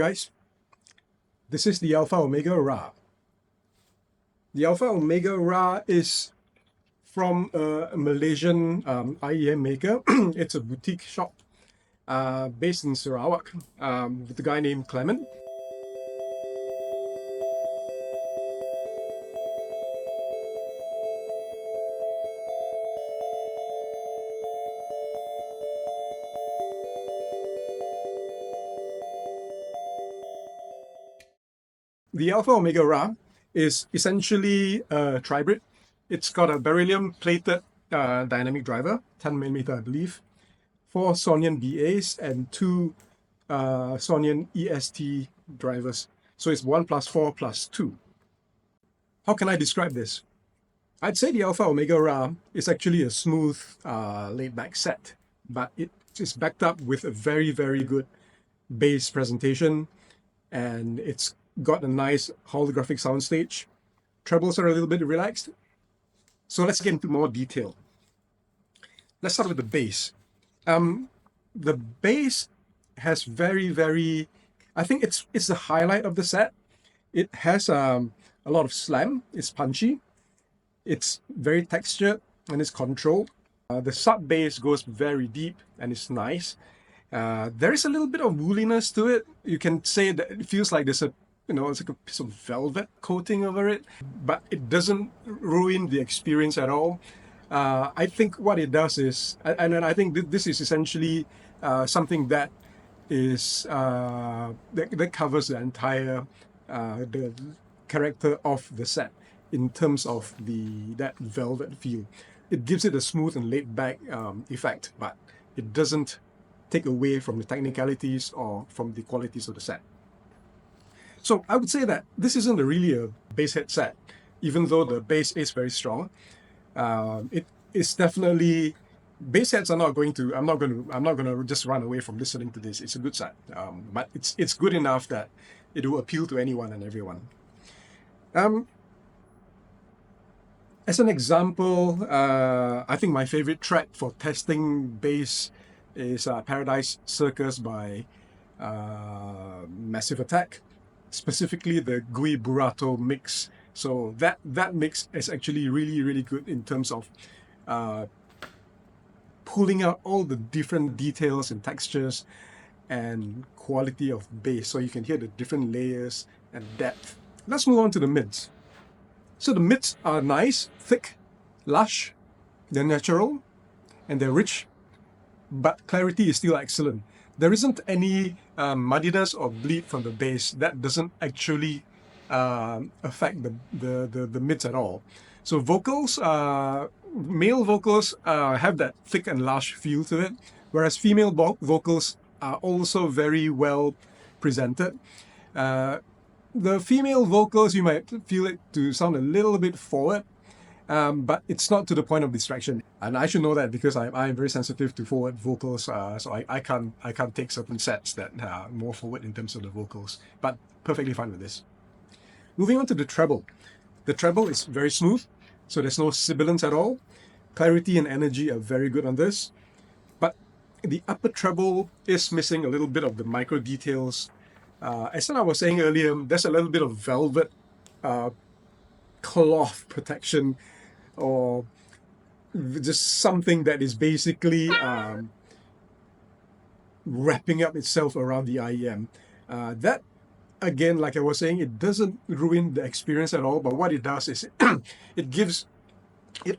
guys, this is the Alpha Omega Ra. The Alpha Omega Ra is from a Malaysian IEM maker. It's a boutique shop based in Sarawak with a guy named Clement. The Alpha Omega Ra is essentially a tribrid. It's got a beryllium plated dynamic driver, 10mm I believe, 4 Sonion BAs and 2 Sonion EST drivers. So it's 1 + 4 + 2. How can I describe this? I'd say the Alpha Omega Ra is actually a smooth, laid-back set, but it is backed up with a very, very good bass presentation, and it's got a nice holographic soundstage. Trebles are a little bit relaxed. So let's get into more detail. Let's start with the bass. The bass has very, I think it's the highlight of the set. It has a lot of slam. It's punchy. It's very textured and it's controlled. The sub bass goes very deep and it's nice. There is a little bit of wooliness to it. You can say that it feels like there's it's like a piece of velvet coating over it, but it doesn't ruin the experience at all. I think what it does is, and I think this is essentially something that is that covers the entire the character of the set in terms of that velvet feel. It gives it a smooth and laid-back effect, but it doesn't take away from the technicalities or from the qualities of the set. So I would say that this isn't really a bass head set, even though the bass is very strong. It is definitely, bass heads are not going to. I'm not going to just run away from listening to this. It's a good set, but it's good enough that it will appeal to anyone and everyone. As an example, I think my favorite track for testing bass is Paradise Circus by Massive Attack. Specifically the Gui Burato mix. So that mix is actually really good in terms of pulling out all the different details and textures and quality of bass, so you can hear the different layers and depth. Let's move on to the mids. So the mids are nice, thick, lush, they're natural, and they're rich, but clarity is still excellent. There isn't any muddiness or bleed from the bass. That doesn't actually affect the mids at all. So vocals, male vocals have that thick and lush feel to it, whereas female vocals are also very well presented. The female vocals, you might feel it to sound a little bit forward, but it's not to the point of distraction. And I should know that because I'm very sensitive to forward vocals, so I can't take certain sets that are more forward in terms of the vocals, but perfectly fine with this. Moving on to the treble. The treble is very smooth, so there's no sibilance at all. Clarity and energy are very good on this, but the upper treble is missing a little bit of the micro details. As I was saying earlier, there's a little bit of velvet cloth protection, or just something that is basically wrapping up itself around the IEM. That, again, like I was saying, it doesn't ruin the experience at all, but what it does is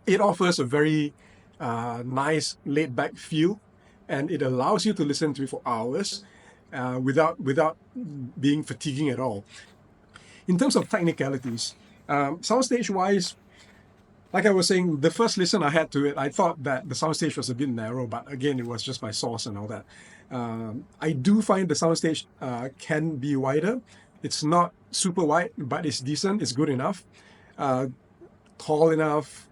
it offers a very nice laid-back feel, and it allows you to listen to it for hours without being fatiguing at all. In terms of technicalities, soundstage-wise, like I was saying, the first listen I had to it, I thought that the soundstage was a bit narrow, but again, it was just my source and all that. I do find the soundstage can be wider. It's not super wide, but it's decent, it's good enough, tall enough.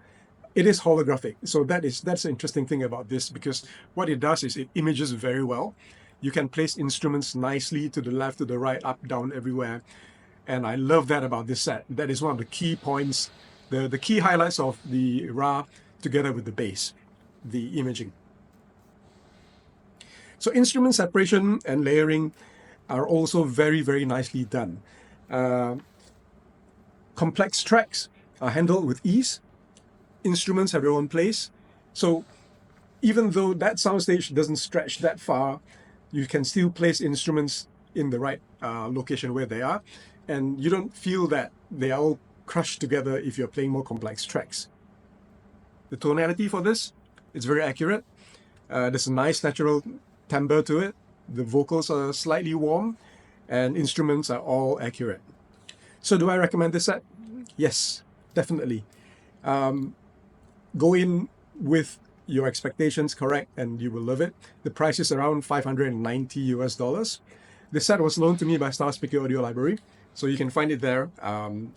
It is holographic, so that's the interesting thing about this, because what it does is it images very well. You can place instruments nicely to the left, to the right, up, down, everywhere. And I love that about this set. That is one of the key points, the key highlights of the Ra, together with the bass, the imaging. So instrument separation and layering, are also very, very nicely done. Complex tracks are handled with ease. Instruments have their own place. So even though that soundstage doesn't stretch that far, you can still place instruments in the right location where they are, and you don't feel that they are all crushed together if you're playing more complex tracks. The tonality for this is very accurate. There's a nice natural timbre to it. The vocals are slightly warm, and instruments are all accurate. So do I recommend this set? Yes, definitely. Go in with your expectations correct and you will love it. The price is around $590 US. This set was loaned to me by Star Speaker Audio Library, so you can find it there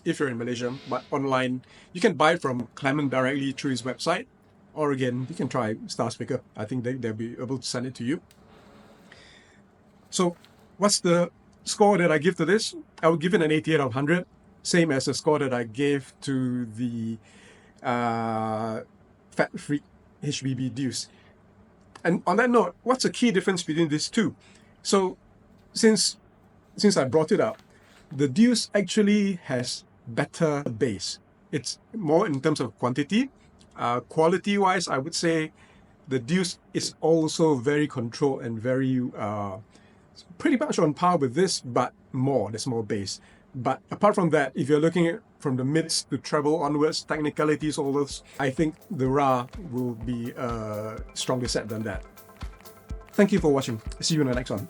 if you're in Malaysia, but online you can buy it from Clement directly through his website, or again you can try Star Speaker. I think they'll be able to send it to you. So what's the score that I give to this? I would give it an 88 out of 100, same as the score that I gave to the Fat Freak HBB Deuce. And on that note, what's the key difference between these two? So since I brought it up, the Deuce actually has better bass. It's more in terms of quantity. Quality-wise, I would say the Deuce is also very controlled and very pretty much on par with this, but there's more bass. But apart from that, if you're looking at from the mids to treble onwards, technicalities, all those, I think the Ra will be a stronger set than that. Thank you for watching. See you in the next one.